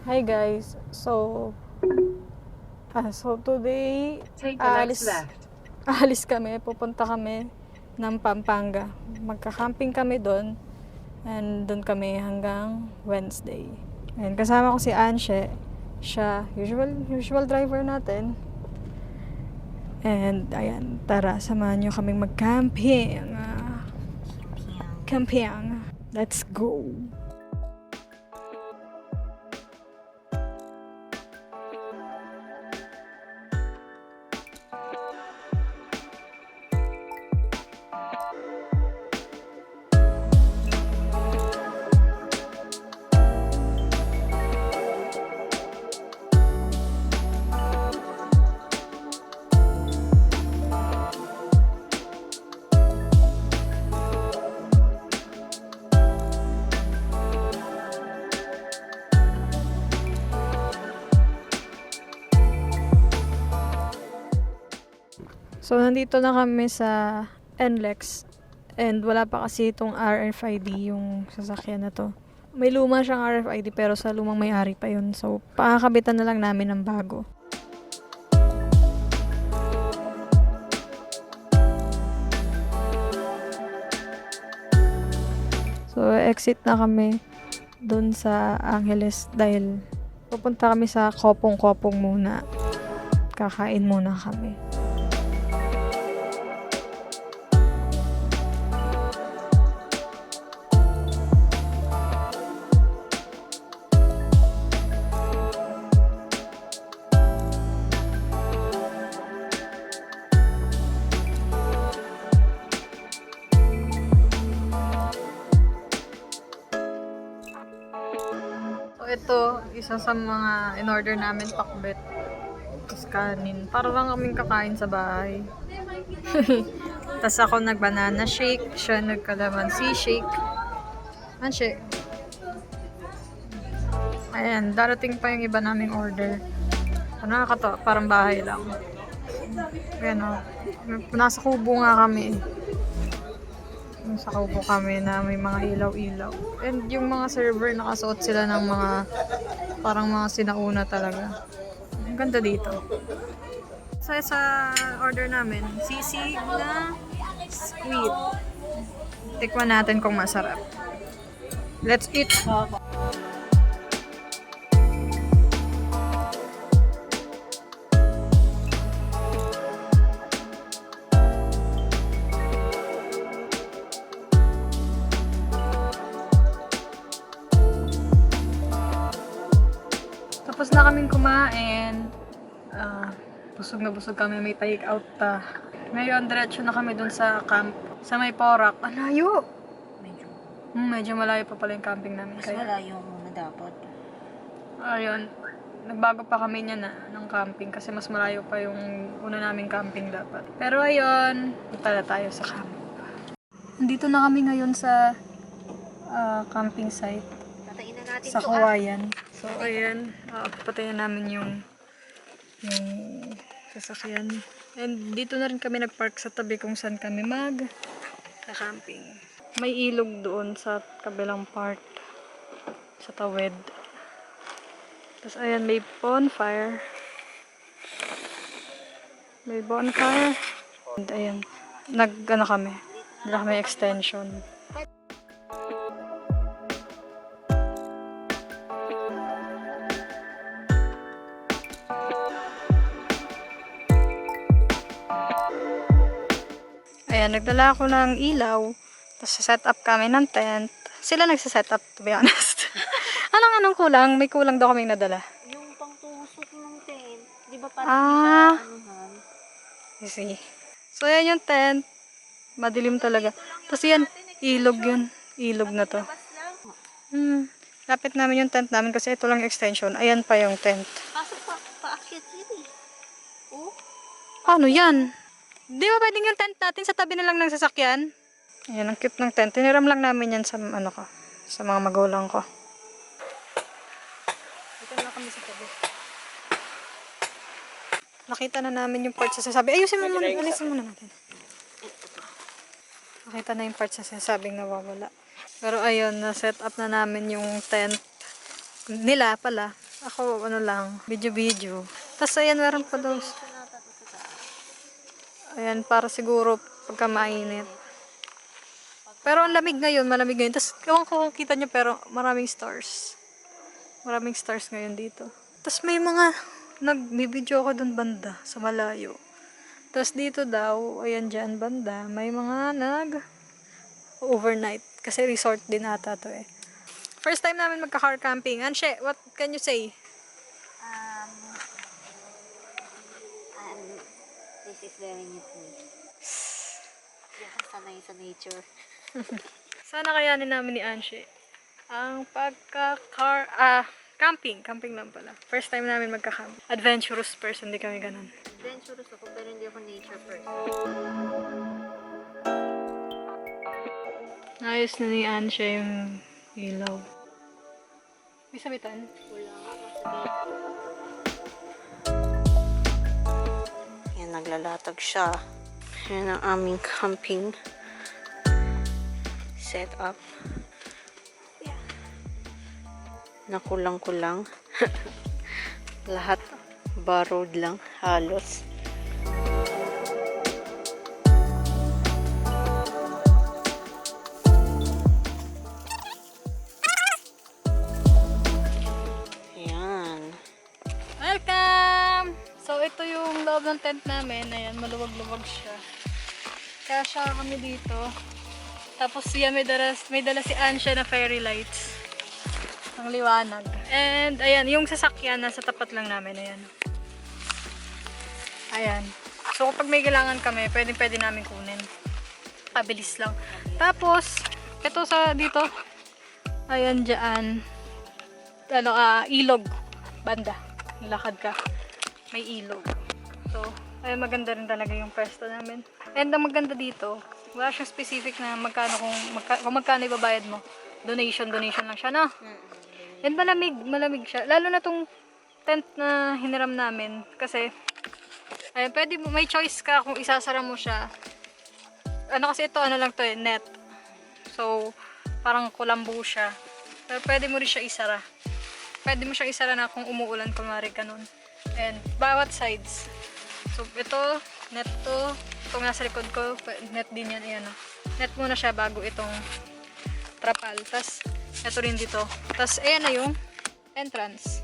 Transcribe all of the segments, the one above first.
Hi guys. So today Take the next aalis left. aalis kami, pupunta kami ng Pampanga. Magka-camping kami doon and doon kami hanggang Wednesday. And kasama ko si Anshe. Siya, usual driver natin. And ayan, tara, samahan nyo kaming mag-camping. Camping. Let's go. So, nandito na kami sa NLEX and wala pa kasi itong RFID yung sasakyan na to. May luma siyang RFID pero sa lumang may-ari pa yun. So, pakakabitan na lang namin ng bago. So, exit na kami dun sa Angeles dahil pupunta kami sa Kopong-Kopong muna. Kakain muna kami. So, ito, isa sa mga in-order namin pakbet. Tapos kanin. Para lang kaming kakain sa bahay. Tapos ako nag-banana shake. Siya nag-calamansi shake. Shake. Ayan, darating pa yung iba naming order. Nakakatawa, parang bahay lang. Ayan o. Nasa kubo nga kami. Sa kubo kami na may mga ilaw-ilaw. And yung mga server, nakasuot sila ng mga parang mga sinauna talaga. Ang ganda dito. So, sa order namin, sisig na squid. Tikman natin kung masarap. Let's eat! Tapos na kaming kumain. Busog na busog kami. May take out pa. Ngayon, diretso na kami dun sa camp. Sa may Porac. Ang layo! Medyo. Medyo malayo pa pala yung camping namin. Mas malayo muna dapat. Ayun. Nagbago pa kami niya ng camping kasi mas malayo pa yung una naming camping dapat. Pero ayun, punta na tayo sa camp. Nandito na kami ngayon sa camping site. Tatain na natin Sa to Kawayan. So, ayan. Patayin namin yung sasakyan. And dito na rin kami nagpark sa tabi kung saan kami camping. May ilog doon sa kabilang part. Sa tawid. Tapos, ayan, may bonfire. May bonfire. And, ayan. Kami. Dala kami extension. Ayan, nagdala ako ng ilaw. Tapos set up kami ng tent. Sila nagsiset up, to be honest. Anong kulang? May kulang daw kaming nadala. Yung pangtusok ng tent. Di ba Ah. anuhan? I see. So, ayan yung tent. Madilim talaga. Tapos yan, ilog yun. Ilog na to. Lapit namin yung tent namin kasi ito lang yung extension. Ayan pa yung tent. Kaso paakyat yun eh. Oh? Paano yan? Di ba pwedeng yung tent natin sa tabi na lang ng sasakyan? Ayan, ang cute ng tent. Tiniram lang namin yan sa sa mga magulang ko. Ito na kami sa tabi. Nakita na namin yung part sa sinasabi. Ayusin mo muna. Alisin muna natin. Nakita na yung part sa sinasabing nawawala. Pero ayun, na-set up na namin yung tent nila pala. Ako, ano lang, video-video. Tapos, ayan, meron pa daw. Ayan, para siguro pagka mainit. Pero ang lamig ngayon, malamig ngayon. Tapos, ewan ko kung kita nyo, pero maraming stars. Maraming stars ngayon dito. Tapos, may mga, nag-video ako dun banda, sa malayo. Tapos, dito daw, ayan dyan, banda, may mga overnight. Kasi resort din ata to eh. First time namin magka-car camping. Anshe, what can you say? This is very new to me. Hindi ako sanay sa nature. Sana kayanin namin ni Anshe ang camping. Camping lang pala. First time namin magka-camp. Adventurous person, hindi kami ganun. Adventurous ako pero hindi ako nature person. Ayos na ni Anshe yung ilaw. May sabitan? Wala nga yan, naglalatag siya. Yan ang aming camping setup. Yeah. Nakulang-kulang. Lahat borrowed lang halos. Welcome! So, ito yung loob ng tent namin. Ayan, maluwag-luwag siya. Kasya kami dito. Tapos, yan, may dala si Ansha na fairy lights. Ang liwanag. And, ayan, yung sasakyan, nasa tapat lang namin. Ayan. Ayan. So, kapag may kailangan kami, pwede namin kunin. Pabilis lang. Tapos, ito sa dito. Ayan, dyan. Ilog. Banda. Lakad ka, may ilog. So, ay maganda rin talaga yung pwesto namin. And ang maganda dito, wala siyang specific na magkano kung magkano ibabayad mo. Donation lang siya, no? And malamig siya. Lalo na tong tent na hiniram namin. Kasi, ay, may choice ka kung isasara mo siya. Kasi ito, lang to eh, net. So, parang kulambo siya. Pero pwede mo rin siya isara. Pwede mo siyang isara na kung umuulan, kunwari ganun. And bawat sides. So ito, net to. Itong nasa likod ko, net din yan. Ayan, net muna siya bago itong trapal. Tapos, ito rin dito. Tapos, ayan na yung entrance.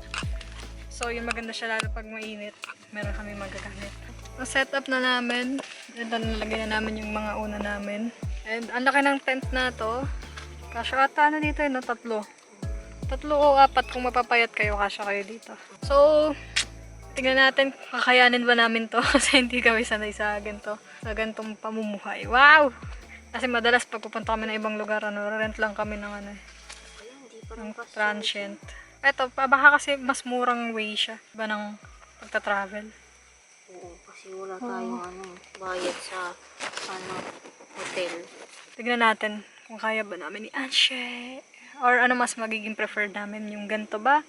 So, yung maganda siya lalo pag mainit. Meron kami magagamit. Na-setup na namin. And nalagay na namin yung mga una namin. And ang laki ng tent na to. Kasya ata dito yun, no? Tatlo o apat kung mapapayat kayo, kasya kayo dito. So, tingnan natin kung kakayanin ba namin to kasi hindi kami sanay sa ganitong pamumuhay. Wow! Kasi madalas pag pupunta kami ng ibang lugar, rent lang kami ng ng transient. Eto, baka kasi mas murang way siya ba ng pagta-travel. Oo, kasi wala tayong bayad sa hotel. Tignan natin kung kaya ba namin ni Anshe. Or ano mas magiging preferred namin, yung ganito ba?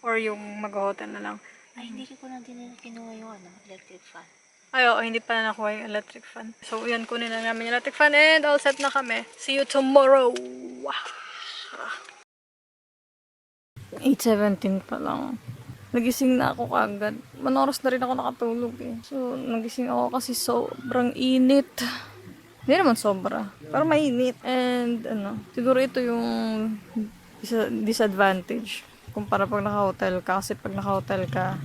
Or yung mag-hotel na lang? Ay, hindi ko na din kinuha yung electric fan. Ay, oo, hindi pa na nakuha yung electric fan. So, yan, kunin na namin yung electric fan and all set na kami. See you tomorrow! 8:17 pa lang. Nagising na ako kagad. Manoros na rin ako nakatulog eh. So, nagising ako kasi sobrang init. Hindi naman sobra. Pero mainit. And, siguro ito yung disadvantage. Kumpara pag naka-hotel ka. Kasi pag naka-hotel ka,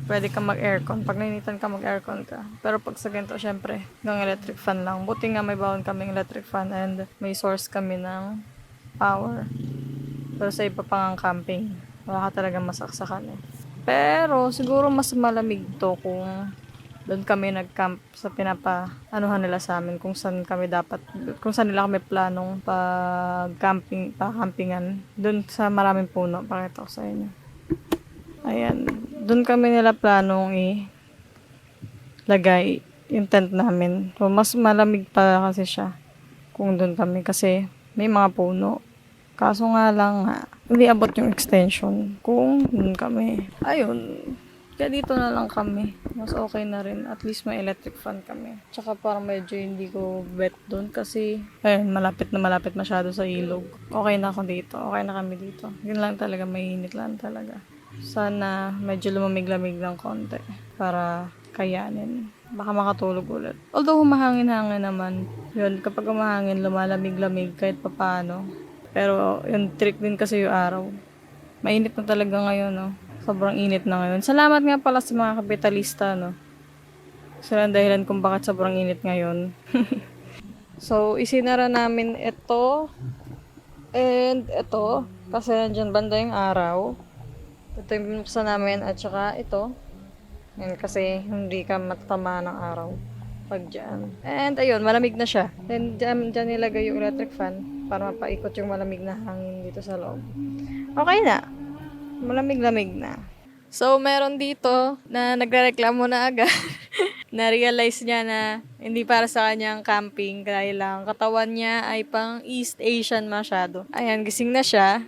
pwede ka mag-aircon. Pag nainitan ka, mag-aircon ka. Pero pag sa ganito, syempre, ng electric fan lang. Buti nga may bawon kaming electric fan and may source kami ng power. Pero sa iba pang camping, wala ka talaga masaksakan eh. Pero, siguro mas malamig to kung doon kami nag-camp sa pinapa-anuhan nila sa amin kung saan nila kami planong campingan. Doon sa maraming puno, pakita ko sa inyo. Ayan, doon kami nila planong lagay yung tent namin. So, mas malamig pa kasi siya kung doon kami kasi may mga puno. Kaso nga lang hindi abot yung extension kung doon kami. Ayun. Kaya dito na lang kami. Mas okay na rin. At least may electric fan kami. Tsaka parang medyo hindi ko bet doon kasi malapit masyado sa ilog. Okay na ako dito. Okay na kami dito. Yun lang talaga, mainit lang talaga. Sana medyo lumamig-lamig ng konti para kayanin. Baka makatulog ulit. Although humahangin-hangin naman. Yun, kapag humahangin, lumalamig-lamig kahit papaano. Pero yung trick din kasi yung araw. Mainit na talaga ngayon, no? Sobrang init na ngayon. Salamat nga pala sa mga kapitalista, no? Sila ang dahilan kung bakit sobrang init ngayon. So, isinara namin ito. And ito. Kasi nandyan banda yung araw. Ito yung binuksan namin. At saka ito. Yan, kasi hindi ka matatamaan ng araw pag dyan. And ayun, malamig na siya. Then dyan nilagay yung electric fan para mapaikot yung malamig na hangin dito sa loob. Okay na. Malamig-lamig na. So, meron dito na nagrereklamo na agad. Na-realize niya na hindi para sa kanyang camping dahil lang katawan niya ay pang East Asian masyado. Ayan, gising na siya.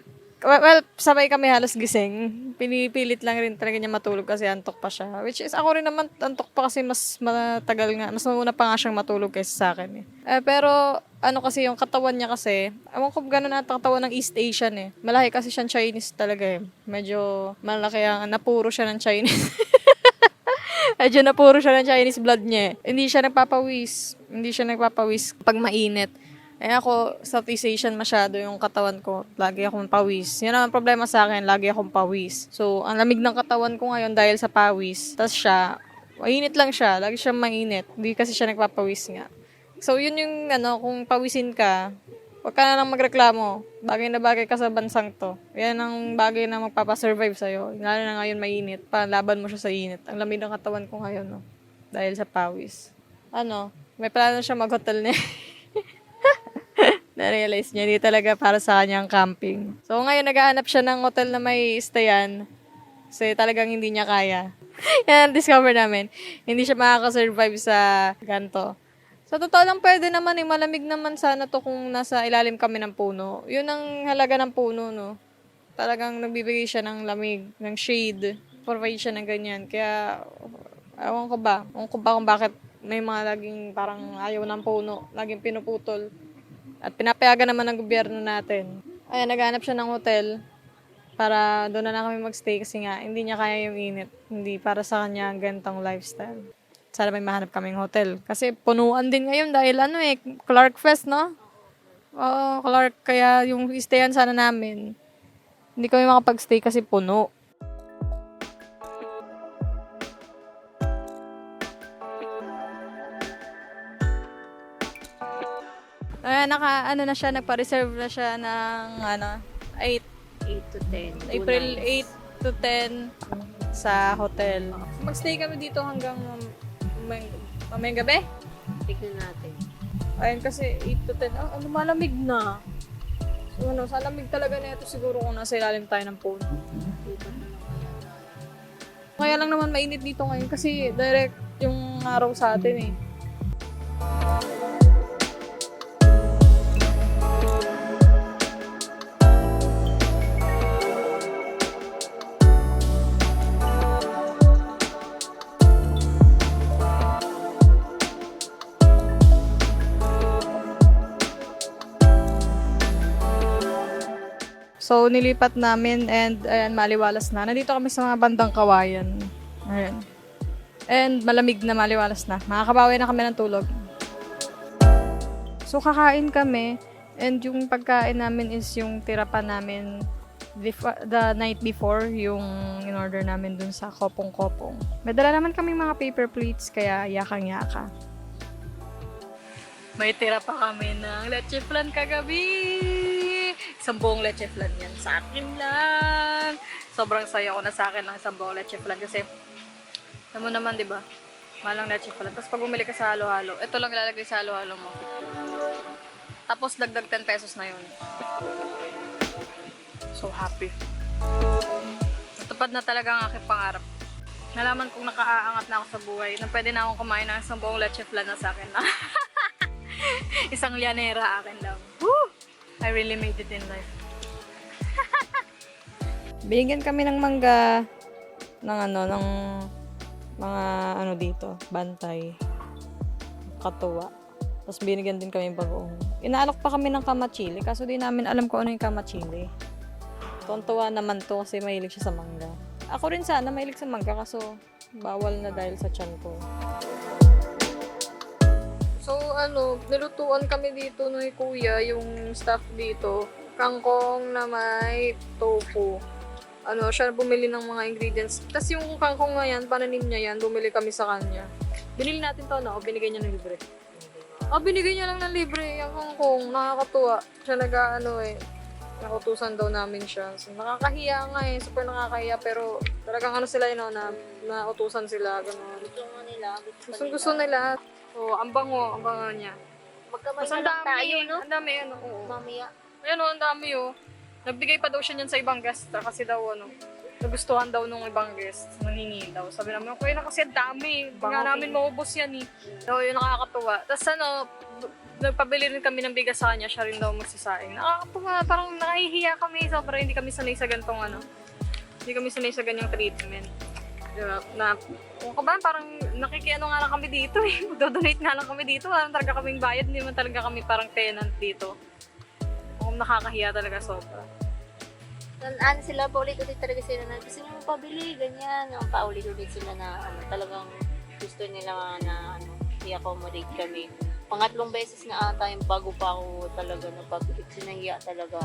Well, sabay kami halos gising. Pinipilit lang rin talaga niya matulog kasi antok pa siya. Which is, ako rin naman antok pa kasi mas matagal nga. Mas mauna pa nga siyang matulog kaysa sa akin. Pero, ano kasi yung katawan niya kasi, ewan ko gano'n ata katawan ng East Asian eh. Malaki kasi siyang Chinese talaga eh. Medyo malaki ang napuro siya ng Chinese. Medyo napuro siya ng Chinese blood niya eh. Hindi siya nagpapawis pag mainit. Ako, Southeast Asian masyado yung katawan ko. Lagi akong pawis. Yan ang problema sa akin, lagi akong pawis. So, ang lamig ng katawan ko ngayon dahil sa pawis. Tapos siya, mainit lang siya. Lagi siya mainit. Hindi kasi siya nagpapawis nga. So, yun yung, kung pawisin ka, huwag ka na lang magreklamo. Bagay na bagay ka sa bansang to. Yan ang bagay na magpapasurvive sa'yo. Lalo na ngayon mainit. Laban mo siya sa init. Ang lamig ng katawan ko ngayon, no? Dahil sa pawis. May plano siya mag-hotel niya. Na-realize niya, hindi talaga para sa kanyang camping. So, ngayon, naghahanap siya ng hotel na may stayan. Kasi talagang hindi niya kaya. Yan, discover namin. Hindi siya makakasurvive sa ganito. Sa totoo lang, pwede naman malamig naman sana to kung nasa ilalim kami ng puno. Yun ang halaga ng puno, no? Talagang nagbibigay siya ng lamig, ng shade. Provide siya ng ganyan. Kaya, ewan ko ba kung bakit may mga laging parang ayaw ng puno. Laging pinuputol. At pinapayagan naman ng gobyerno natin. Ayan, naghanap siya ng hotel para doon na kami magstay kasi nga hindi niya kaya yung init. Hindi para sa kanya ang gantong lifestyle. Sana may mahanap kaming hotel. Kasi punuan din ngayon dahil Clark Fest, no? Oo, Clark. Kaya yung stayan sana namin, hindi kami makapag-stay kasi puno. Nagpa-reserve na siya ng 8 to 10. April 8 to 10 sa hotel. Magstay kami dito hanggang mamayang gabi. Tignan natin. Ayun kasi 8 to 10. Malamig na. So sa lamig talaga na ito siguro kung nasa ilalim tayo ng phone. Kaya lang naman mainit dito ngayon kasi direct yung araw sa atin eh. So, nilipat namin and ayan, maliwalas na. Nandito kami sa mga bandang Kawayan. Ayan. And malamig na, maliwalas na. Makakabawi na kami ng tulog. So, kakain kami. And yung pagkain namin is yung tira pa namin the night before, yung in-order namin dun sa Kopong-Kopong. May dala naman kami mga paper plates, kaya yakang-yaka. May tira pa kami ng leche flan kagabi. Isang buong leche flan yan. Sa akin lang. Sobrang saya ko na sa akin lang isang buong leche flan. Kasi, alam mo naman, di ba? Malang leche flan. Tapos pag bumili ka sa halo-halo, ito lang ilalagay sa halo-halo mo. Tapos dagdag 10 pesos na yun. So happy. Natupad na talaga ang aking pangarap. Nalaman kong nakaaangat na ako sa buhay. Na pwede na akong kumain ng isang buong leche flan na sa akin lang. Isang lianera akin lang. Woo! I really made it in life. Binigyan kami ng mangga ng ng mga dito, bantay. Katuwa. Tapos binigyan din kami bagoong. Inaalok pa kami ng kamachili, kaso di namin alam kung ano yung kamachili. Tuwan-tuwa naman to kasi mahilig siya sa mangga. Ako rin sana mahilig sa mangga kaso bawal na dahil sa tiyan ko. So nilutuan kami dito ni Kuya, yung staff dito. Kangkong na may tofu. Siya bumili ng mga ingredients. Tapos yung kangkong na yan, pananim niya yan, bumili kami sa kanya. Binili natin to, o binigay niya ng libre? Binigay niya lang ng libre, yung kangkong. Nakakatuwa. Siya nakutusan daw namin siya. So, nakakahiya nga super nakakahiya. Pero talagang sila na nautusan sila. Ganun. Gusto nila. So, ang bango niya. Magkamay Mas na ang lang dami, tayo, no? ang dami, oo. Mamaya. Ayan ang dami, Nagbigay pa daw siya niyan sa ibang guest kasi daw, nagustuhan daw nung ibang guest. Nangingi daw. Sabi namin, okay na kasi ang dami. Hindi nga namin maubos yan, So, yun nakakatuwa. Tapos, nagpabili rin kami ng bigas sa kanya. Siya rin daw magsasaing. Nakakatuwa. Parang nakahihiya kami. Sobrang hindi kami sanay sa gantong, Hindi kami sanay sa ganyang treatment. Diba? Parang nakikiano nga lang kami dito, Dodonate nga lang kami dito. Parang talaga kaming bayad. Hindi man talaga kami parang tenant dito. Nakakahiya talaga sobra. Sila, paulit-ulit talaga sila na gusto nyo pabili, ganyan. Paulit-ulit sila na talagang gusto nila na i-accommodate kami. Pangatlong beses na ata yung bago pa ako talaga napabili. Sinahiya talaga.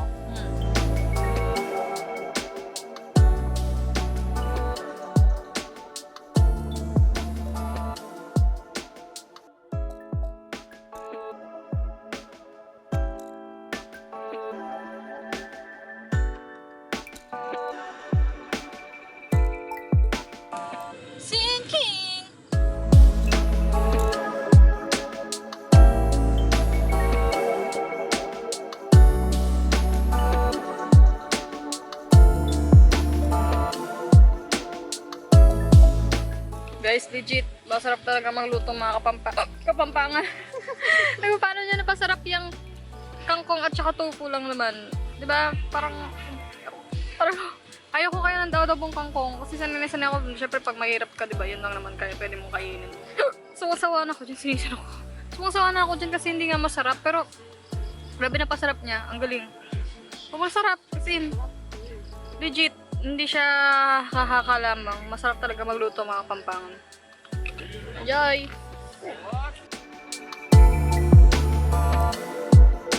Guys, legit, masarap talaga magluto mga kapampangan. Paano niya napasarap yung kangkong at saka tofu lang naman. Diba? Parang ayaw ko kaya ng daw-dabong kangkong. Kasi sanay ako, syempre pag mahirap ka, diba? Yun lang naman kaya pwede mong kainin. Sumasawa na ako dyan, sinisin ako. Sumasawa na ako dyan kasi hindi nga masarap. Pero, grabe na pasarap niya. Ang galing. Masarap kasi legit. Hindi siya kakaka lamang. Masarap talaga magluto mga Kapampangan. Enjoy!